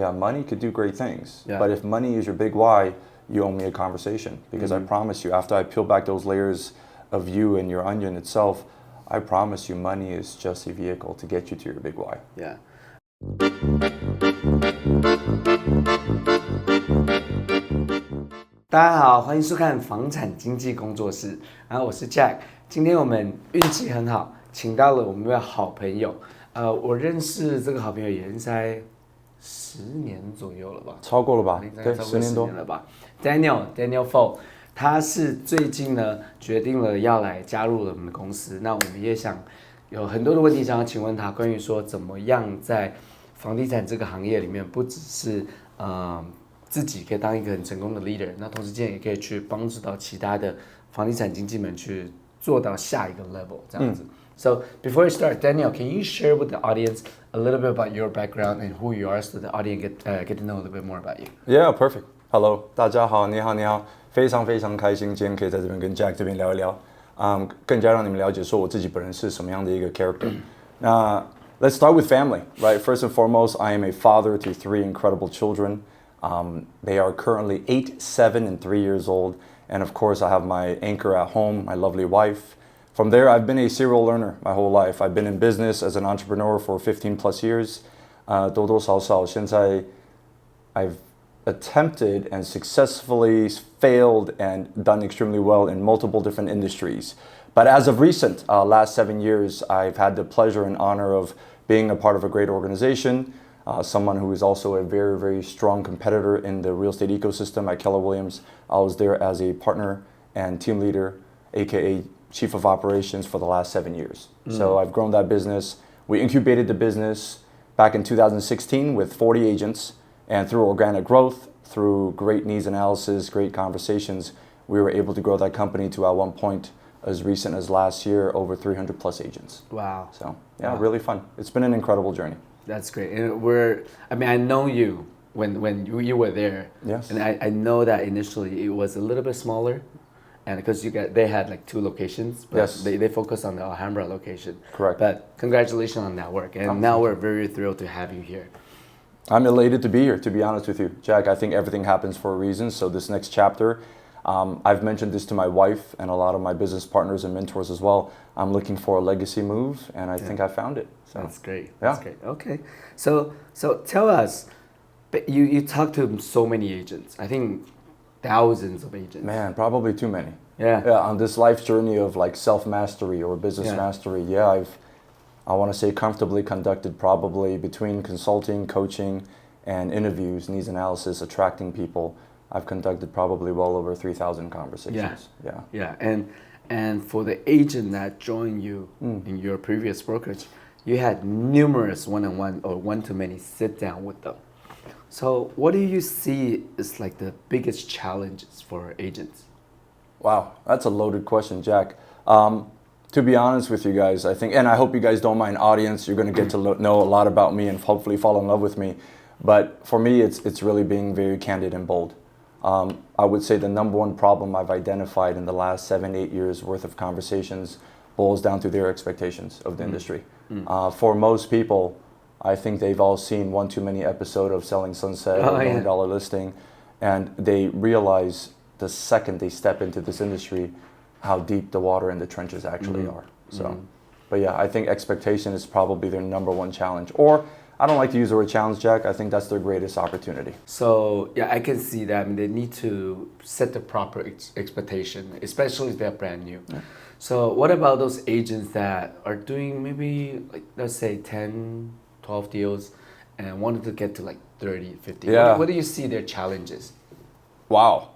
Yeah, money could do great things. Yeah. But if money is your big why, you owe me a conversation. Because I promise you, after I peel back those layers of you and your onion itself, I promise you money is just a vehicle to get you to your big why. Yeah. 大家好，欢迎收看房产经纪工作室。然后我是 Jack， 今天我们运气很好，请到了我们的好朋友。我认识这个好朋友也应该10年左右了吧？超过了吧？对，10年多了吧。Daniel Fo， 他是最近呢决定了要来加入了我们的公司。那我们也想有很多的问题想要请问他，关于说怎么样在房地产这个行业里面，不只是自己可以当一个很成功的 leader， 那同时间也可以去帮助到其他的房地产经纪们去做到下一个 level 这样子。So before we start, Daniel, can you share with the audience a little bit about your background and who you are, so the audience get to know a little bit more about you? Yeah, perfect. Hello， 大家好，你好，非常开心今天可以在这边跟 Jack 这边聊一聊，更加让你们了解说我自己本人是什么样的一个 character。那 let's start with family, right? First and foremost, I am a father to 3 incredible children. They are currently 8, 7, and 3 years old. And of course, I have my anchor at home, my lovely wife. From there, I've been a serial learner my whole life. I've been in business as an entrepreneur for 15 plus years. 多多少少，现在 I've attempted and successfully failed and done extremely well in multiple different industries. But as of recent, last 7 years, I've had the pleasure and honor of being a part of a great organization, someone who is also a very, very strong competitor in the real estate ecosystem at Keller Williams. I was there as a partner and team leader, aka chief of operations, for the last 7 years. So I've grown that business. We incubated the business back in 2016 with 40 agents, and through organic growth, through great needs analysis, great conversations, we were able to grow that company to at one point, as recent as last year, over 300 plus agents. Wow. So yeah, really fun. It's been an incredible journey. That's great. And I know you when you were there. Yes. And I know that initially it was a little bit smaller, and because they had like 2 locations. But yes. They focused on the Alhambra location. Correct. But congratulations on that work. And now we're very thrilled to have you here. I'm elated to be here, to be honest with you. Jack, I think everything happens for a reason. So this next chapter, I've mentioned this to my wife and a lot of my business partners and mentors as well. I'm looking for a legacy move, and I think I found it. So, that's great. Yeah. That's great. Okay. So tell us, you talk to so many agents. I think thousands of agents. Man, probably too many. Yeah. Yeah, on this life journey of like self-mastery or business mastery, I want to say comfortably conducted probably between consulting, coaching, and interviews, needs analysis, attracting people. I've conducted probably well over 3,000 conversations. Yeah. And for the agent that joined you in your previous brokerage, you had numerous one-on-one or one-to-many sit down with them. So what do you see is like the biggest challenges for agents? Wow, that's a loaded question, Jack. To be honest with you guys, I think, and I hope you guys don't mind, audience, you're going to get to know a lot about me and hopefully fall in love with me. But for me, it's really being very candid and bold. I would say the number one problem I've identified in the last 7, 8 years worth of conversations boils down to their expectations of the industry. For most people, I think they've all seen one too many episode of Selling Sunset or $1 Million Listing, and they realize the second they step into this industry how deep the water in the trenches actually are. So, but yeah, I think expectation is probably their number one challenge. Or I don't like to use the word challenge, Jack. I think that's their greatest opportunity. So yeah, I can see that. I mean, they need to set the proper expectation, especially if they're brand new. Yeah. So what about those agents that are doing maybe, like, let's say 10, 12 deals and wanted to get to like 30, 50? Yeah. What do you see their challenges? Wow.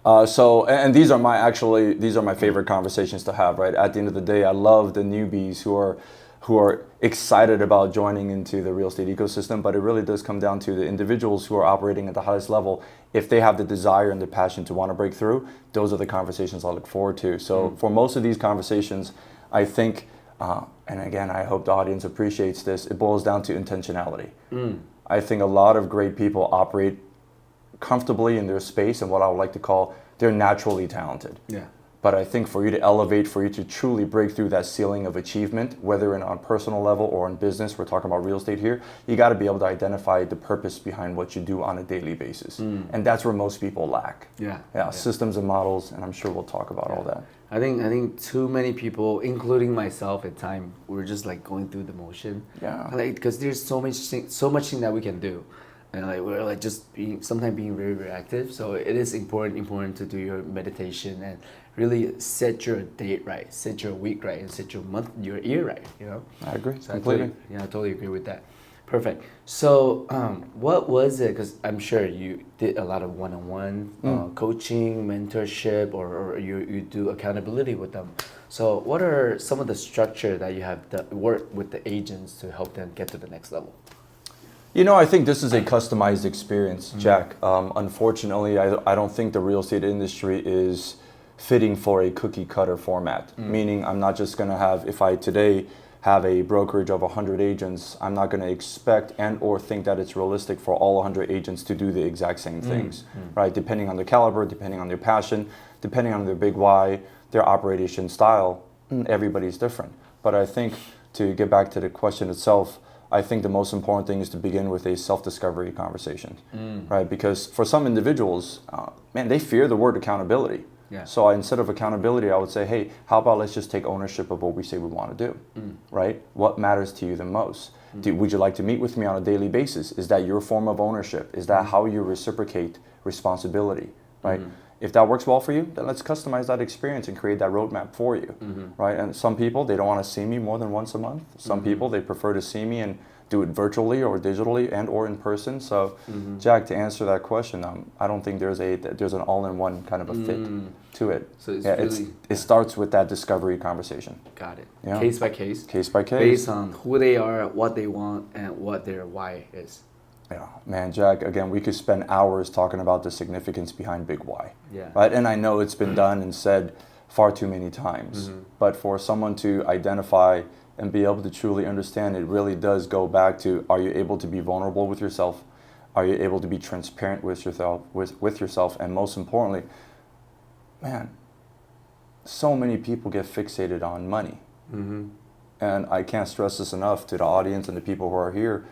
And these are my favorite conversations to have, right? At the end of the day, I love the newbies who are excited about joining into the real estate ecosystem, but it really does come down to the individuals who are operating at the highest level. If they have the desire and the passion to want to break through, those are the conversations I look forward to. So for most of these conversations, I think, and again, I hope the audience appreciates this, it boils down to intentionality. I think a lot of great people operate comfortably in their space and what I would like to call they're naturally talented. Yeah. But I think for you to elevate, for you to truly break through that ceiling of achievement, whether on personal level or in business, we're talking about real estate here, you got to be able to identify the purpose behind what you do on a daily basis. And that's where most people lack. Yeah, systems and models, and I'm sure we'll talk about all that. I think too many people, including myself at time, we're just like going through the motion. Yeah. Like, because there's so much thing that we can do. And like we're like just sometimes being very reactive. So it is important to do your meditation and really set your date right, set your week right, and set your month, your year right. You know. I agree. So completely. I totally agree with that. Perfect. So what was it? Because I'm sure you did a lot of one-on-one coaching, mentorship, or you do accountability with them. So what are some of the structure that you have worked with the agents to help them get to the next level? You know, I think this is a customized experience, Jack. Unfortunately, I don't think the real estate industry is fitting for a cookie cutter format. Meaning I'm not just going to have, if I today have a brokerage of 100 agents, I'm not going to expect and or think that it's realistic for all 100 agents to do the exact same things, right? Depending on their caliber, depending on their passion, depending on their big why, their operation style, everybody's different. But I think to get back to the question itself, I think the most important thing is to begin with a self-discovery conversation, right? Because for some individuals, man, they fear the word accountability. Yeah. So instead of accountability, I would say, hey, how about let's just take ownership of what we say we want to do, right? What matters to you the most? Would you like to meet with me on a daily basis? Is that your form of ownership? Is that how you reciprocate responsibility, right? If that works well for you, then let's customize that experience and create that roadmap for you, right? And some people, they don't want to see me more than once a month. Some people, they prefer to see me and do it virtually or digitally and or in person. So, Jack, to answer that question, I don't think there's an all-in-one kind of a fit to it. So it's it starts with that discovery conversation. Got it. Yeah. Case by case. Case by case. Based on who they are, what they want, and what their why is. Yeah, man, Jack, again, we could spend hours talking about the significance behind big why. Yeah. Right? And I know it's been done and said far too many times. But for someone to identify and be able to truly understand, it really does go back to, are you able to be vulnerable with yourself? Are you able to be transparent with yourself? And most importantly, man, so many people get fixated on money. And I can't stress this enough to the audience and the people who are here.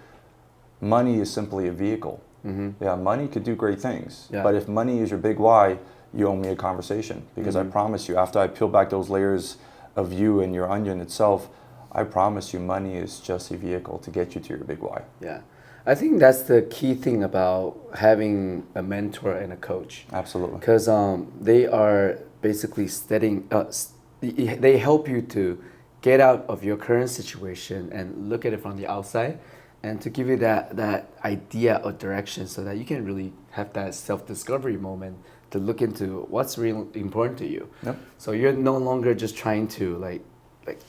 Money is simply a vehicle. Yeah, money could do great things. Yeah. But if money is your big why, you owe me a conversation. Because I promise you, after I peel back those layers of you and your onion itself, I promise you money is just a vehicle to get you to your big why. Yeah. I think that's the key thing about having a mentor and a coach. Absolutely. Because they are basically they help you to get out of your current situation and look at it from the outside, and to give you that idea or direction so that you can really have that self-discovery moment to look into what's really important to you. Yep. So you're no longer just trying to like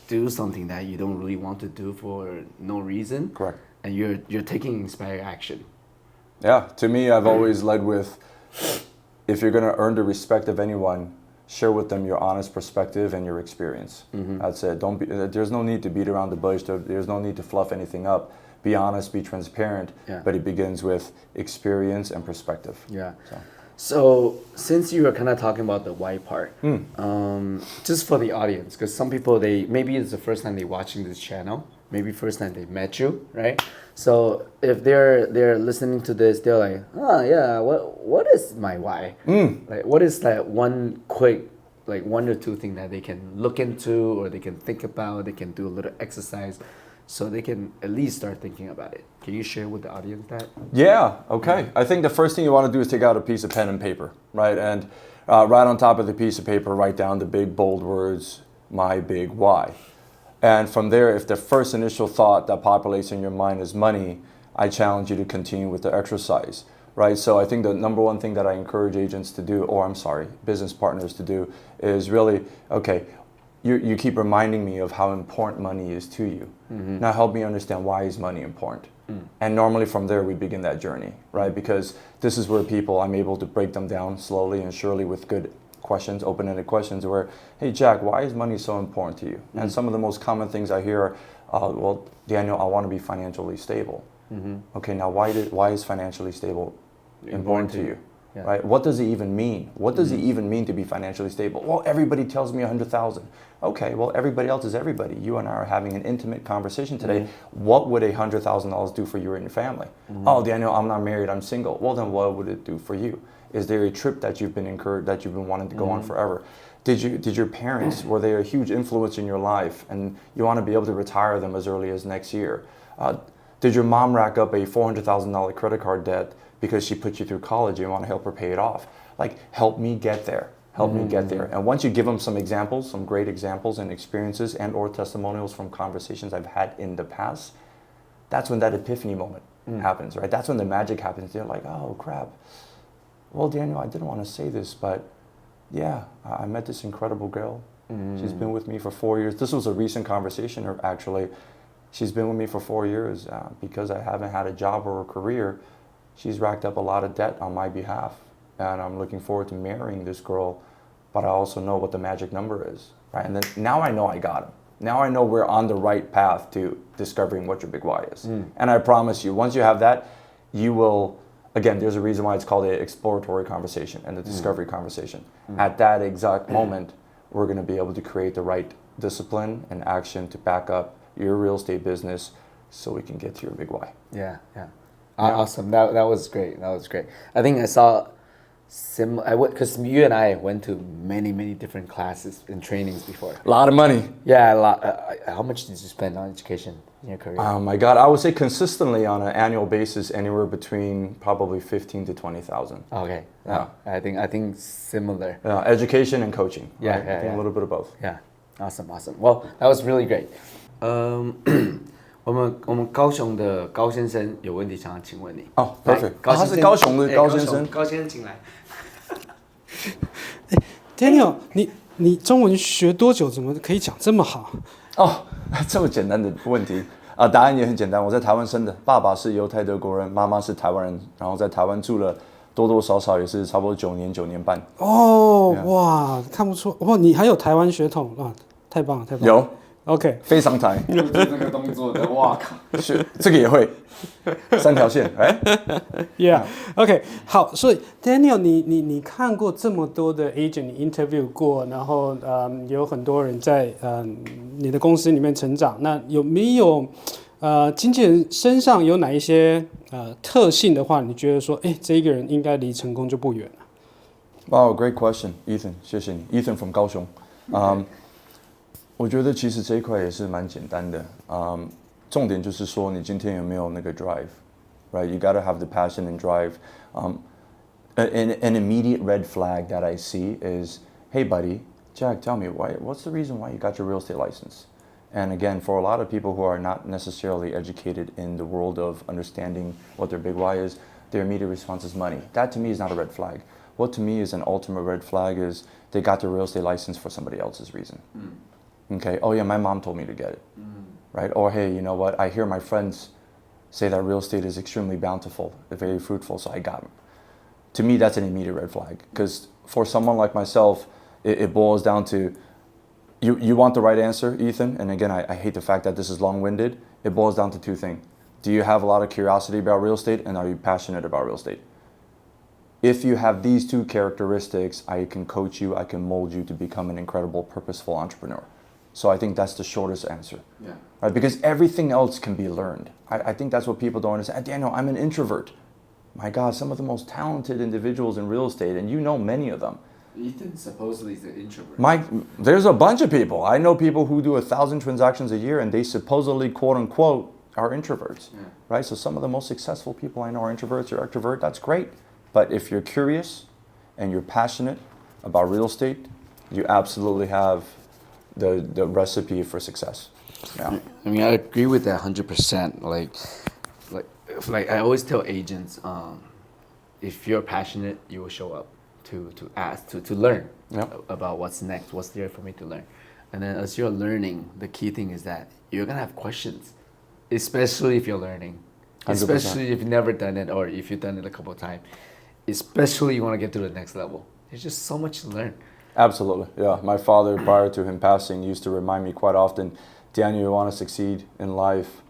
do something that you don't really want to do for no reason. Correct. And you're taking inspired action. Yeah, to me, I've always led with, if you're going to earn the respect of anyone, share with them your honest perspective and your experience. That's it. There's no need to beat around the bush. There's no need to fluff anything up. Be honest, be transparent, but it begins with experience and perspective. Yeah. So since you were kind of talking about the why part, just for the audience, because some people, maybe it's the first time they're watching this channel, maybe first time they met you, right? So if they're listening to this, they're like, oh yeah, what is my why? Like, what is that one quick, like 1 or 2 things that they can look into, or they can think about, they can do a little exercise, so they can at least start thinking about it. Can you share with the audience that? Yeah, okay. I think the first thing you want to do is take out a piece of pen and paper, right? And right on top of the piece of paper, write down the big bold words, my big why. And from there, if the first initial thought that populates in your mind is money, I challenge you to continue with the exercise, right? So I think the number one thing that I encourage agents to do, business partners to do, is really, okay, you keep reminding me of how important money is to you. Now help me understand, why is money important? And normally from there we begin that journey, right? Because this is where I'm able to break them down slowly and surely with good questions, open-ended questions where, hey Jack, why is money so important to you? And some of the most common things I hear are, well, Daniel, I want to be financially stable. Okay, now why is financially stable important to you? Yeah. Right? What does it even mean? What does it even mean to be financially stable? Well, everybody tells me 100,000. Okay, well, everybody else is everybody. You and I are having an intimate conversation today. What would $100,000 do for you and your family? Oh, Daniel, I'm not married, I'm single. Well, then what would it do for you? Is there a trip that you've been incurred, that you've been wanting to go on forever? Did your parents, were they a huge influence in your life and you want to be able to retire them as early as next year? Did your mom rack up a $400,000 credit card debt because she put you through college and you want to help her pay it off? Like, help me get there. Help me get there. And once you give them some examples, some great examples and experiences and or testimonials from conversations I've had in the past, that's when that epiphany moment happens, right? That's when the magic happens. They're like, oh, crap. Well, Daniel, I didn't want to say this, but yeah, I met this incredible girl. She's been with me for 4 years. This was a recent conversation, or actually. She's been with me for 4 years because I haven't had a job or a career. She's racked up a lot of debt on my behalf. And I'm looking forward to marrying this girl, but I also know what the magic number is, right? And then now I know I got him. Now I know we're on the right path to discovering what your big why is. And I promise you, once you have that, you will, again, there's a reason why it's called the exploratory conversation and the discovery conversation. At that exact moment, we're going to be able to create the right discipline and action to back up your real estate business so we can get to your big why. Yeah. Awesome. That was great. I think I saw because you and I went to many different classes and trainings before. A lot of money. Yeah, a lot. How much did you spend on education in your career? Oh my God, I would say consistently on an annual basis, anywhere between probably 15 to 20,000. Okay. Yeah. I think similar. Education and coaching. Yeah, right? I think a little bit of both. Yeah. Awesome. Well, that was really great. 我们高雄的高先生有问题想要请问你。哦，perfect。他是高雄的高先生。高先生，请来。Daniel，你中文学多久？怎么可以讲这么好？哦，这么简单的问题啊，答案也很简单。我在台湾生的，爸爸是犹太德国人，妈妈是台湾人，然后在台湾住了多多少少也是差不多9年半。哦，哇，看不出，哇，你还有台湾血统啊，太棒了。有。OK， 非常台。做这个动作的，哇靠！是这个也会，3条线，哎。Yeah，OK， 好，所以 Daniel， 你看过这么多的 agent， 你 interview 过，然后有很多人在你的公司里面成长，那有没有经纪人身上有哪一些特性的话，你觉得说，这一个人应该离成功就不远了？ Wow, great question, Ethan， 谢谢你 ，Ethan from 高雄。我觉得其实这一块也是蛮简单的，重点就是说你今天有没有那个 drive，right? You gotta have the passion and drive. An immediate red flag that I see is, hey buddy, Jack, tell me what's the reason why you got your real estate license? And again, for a lot of people who are not necessarily educated in the world of understanding what their big why is, their immediate response is money. That to me is not a red flag. What to me is an ultimate red flag is they got their real estate license for somebody else's reason. Okay, oh yeah, my mom told me to get it, right? Or hey, you know what, I hear my friends say that real estate is extremely bountiful, very fruitful, so I got them. To me, that's an immediate red flag, because for someone like myself, it boils down to, you want the right answer, Ethan, and again, I hate the fact that this is long-winded. It boils down to two things. Do you have a lot of curiosity about real estate, and are you passionate about real estate? If you have these two characteristics, I can coach you, I can mold you to become an incredible, purposeful entrepreneur. So I think that's the shortest answer, right? Because everything else can be learned. I think that's what people don't understand. Daniel, I'm an introvert. My God, some of the most talented individuals in real estate, and you know many of them. Ethan supposedly is an introvert. There's a bunch of people. I know people who do 1,000 transactions a year, and they supposedly, quote unquote, are introverts, right? So some of the most successful people I know are introverts. You're extrovert, that's great. But if you're curious and you're passionate about real estate, you absolutely have the recipe for success. Yeah. I mean, I agree with that 100%. Like I always tell agents, if you're passionate, you will show up to ask, to learn about what's next, what's there for me to learn. And then as you're learning, the key thing is that you're gonna have questions, especially if you're learning, 100%. Especially if you've never done it or if you've done it a couple of times. Especially you want to get to the next level. There's just so much to learn. Absolutely, yeah. My father, prior to him passing, used to remind me quite often, Daniel, you want to succeed in life,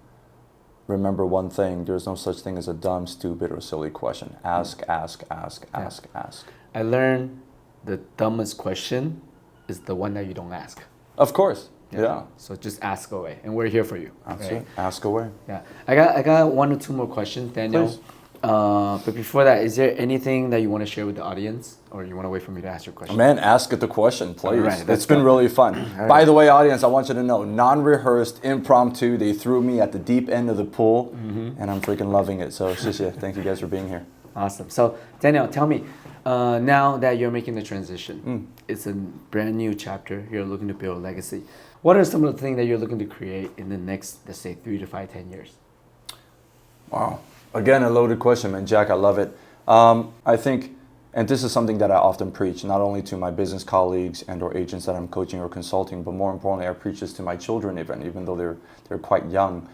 remember one thing: there's no such thing as a dumb, stupid, or silly question. Ask, ask, ask, ask, ask. I learned the dumbest question is the one that you don't ask. Of course. Yeah. So just ask away, and we're here for you. That's it. Ask away. Yeah. I got 1 or 2 more questions, Daniel. Please. But before that, is there anything that you want to share with the audience, or you want to wait for me to ask your question? Man, ask it the question, please. Right, it's been really fun. Right. By the way, audience, I want you to know, non-rehearsed, impromptu. They threw me at the deep end of the pool, and I'm freaking loving it. So, thank you guys for being here. Awesome. So, Daniel, tell me, now that you're making the transition, it's a brand new chapter. You're looking to build a legacy. What are some of the things that you're looking to create in the next, let's say, 3 to 5, 10 years? Wow. Again, a loaded question, man. Jack, I love it. I think, and this is something that I often preach, not only to my business colleagues and or agents that I'm coaching or consulting, but more importantly, I preach this to my children even though they're quite young.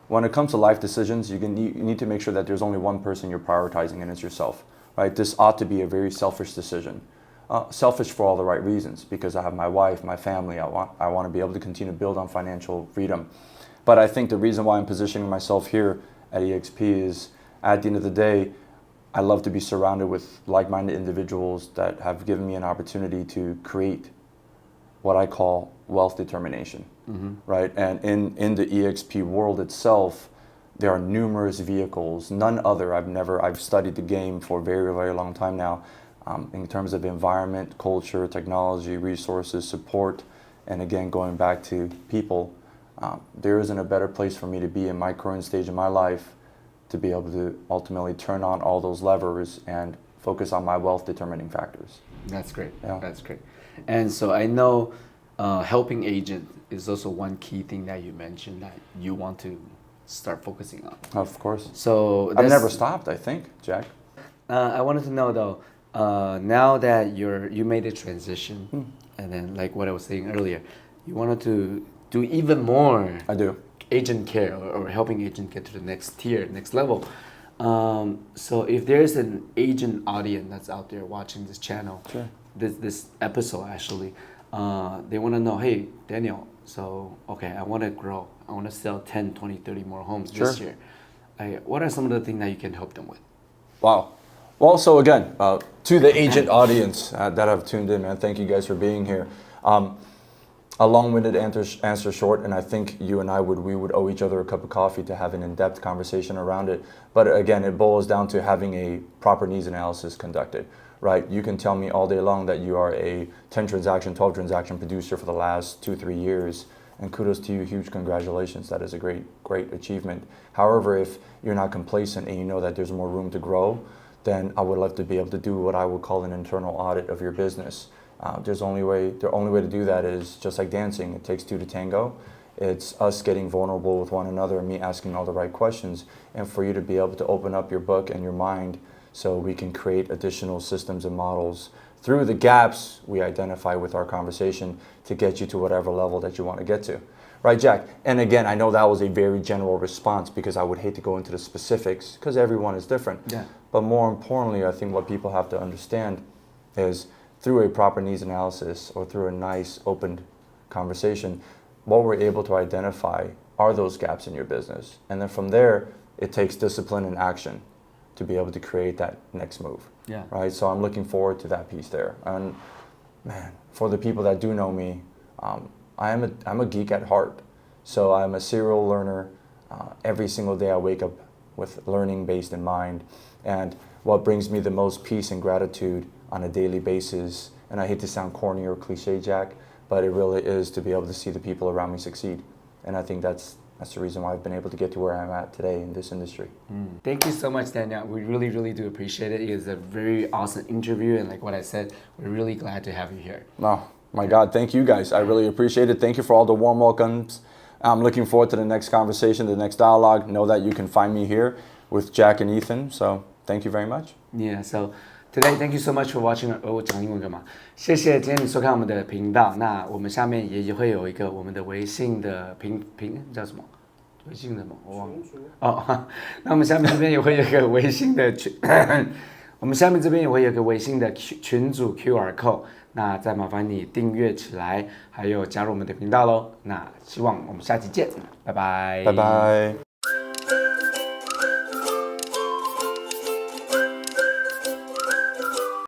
When it comes to life decisions, you need to make sure that there's only one person you're prioritizing, and it's yourself. Right? This ought to be a very selfish decision. Selfish for all the right reasons, because I have my wife, my family. I want to be able to continue to build on financial freedom. But I think the reason why I'm positioning myself here at EXP is, at the end of the day, I love to be surrounded with like-minded individuals that have given me an opportunity to create what I call wealth determination, right? And in the EXP world itself, there are numerous vehicles, none other. I've studied the game for a very, very long time now, in terms of environment, culture, technology, resources, support, and again, going back to people. There isn't a better place for me to be in my current stage of my life to be able to ultimately turn on all those levers and focus on my wealth determining factors. That's great. Yeah. That's great. And so I know helping agents is also one key thing that you mentioned that you want to start focusing on. Of course. So I've never stopped, I think, Jack. I wanted to know though, now that you made a transition, and then like what I was saying earlier, you wanted to do even more. I do. Agent care or helping agent get to the next tier, next level. So if there's an agent audience that's out there watching this channel, Sure. this episode actually, they want to know, hey, Daniel, so, okay, I want to grow. I want to sell 10, 20, 30 more homes this year. What are some of the things that you can help them with? Wow. Well, so again, to the agent audience that have tuned in, man, thank you guys for being here. A long-winded answer short, and I think you and I we would owe each other a cup of coffee to have an in-depth conversation around it. But again, it boils down to having a proper needs analysis conducted, right? You can tell me all day long that you are a 10 transaction, 12 transaction producer for the last 2-3 years, and kudos to you, huge congratulations. That is a great achievement. However, if you're not complacent and you know that there's more room to grow, then I would love to be able to do what I would call an internal audit of your the only way to do that is just like dancing. It takes 2 to tango. It's us getting vulnerable with one another and me asking all the right questions, and for you to be able to open up your book and your mind so we can create additional systems and models through the gaps we identify with our conversation to get you to whatever level that you want to get to. Right, Jack? And again, I know that was a very general response because I would hate to go into the specifics because everyone is different. Yeah. But more importantly, I think what people have to understand is through a proper needs analysis or through a nice open conversation, what we're able to identify are those gaps in your business. And then from there, it takes discipline and action to be able to create that next move. Yeah. Right? So I'm looking forward to that piece there. And man, for the people that do know me, I'm a geek at heart. So I'm a serial learner. Every single day I wake up with learning based in mind. And what brings me the most peace and gratitude on a daily basis, and I hate to sound corny or cliche, Jack, but it really is to be able to see the people around me succeed. And I think that's the reason why I've been able to get to where I'm at today in this industry. Thank you so much, Daniel. We really, really do appreciate it. It was a very awesome interview, and like what I said, we're really glad to have you here. Oh, my God, thank you guys. I really appreciate it. Thank you for all the warm welcomes. I'm looking forward to the next conversation, the next dialogue. Know that you can find me here with Jack and Ethan, so thank you very much. Yeah, so today, thank you so much for watching. 我讲英文干嘛？谢谢今天你收看我们的频道。那我们下面也会有一个我们的微信的频叫什么？微信的什么？我忘了。哦，那我们下面这边也会有一个微信的群，我们下面这边也会有一个微信的群组 QR code。那再麻烦你订阅起来，还有加入我们的频道喽。那希望我们下期见，拜拜。拜拜。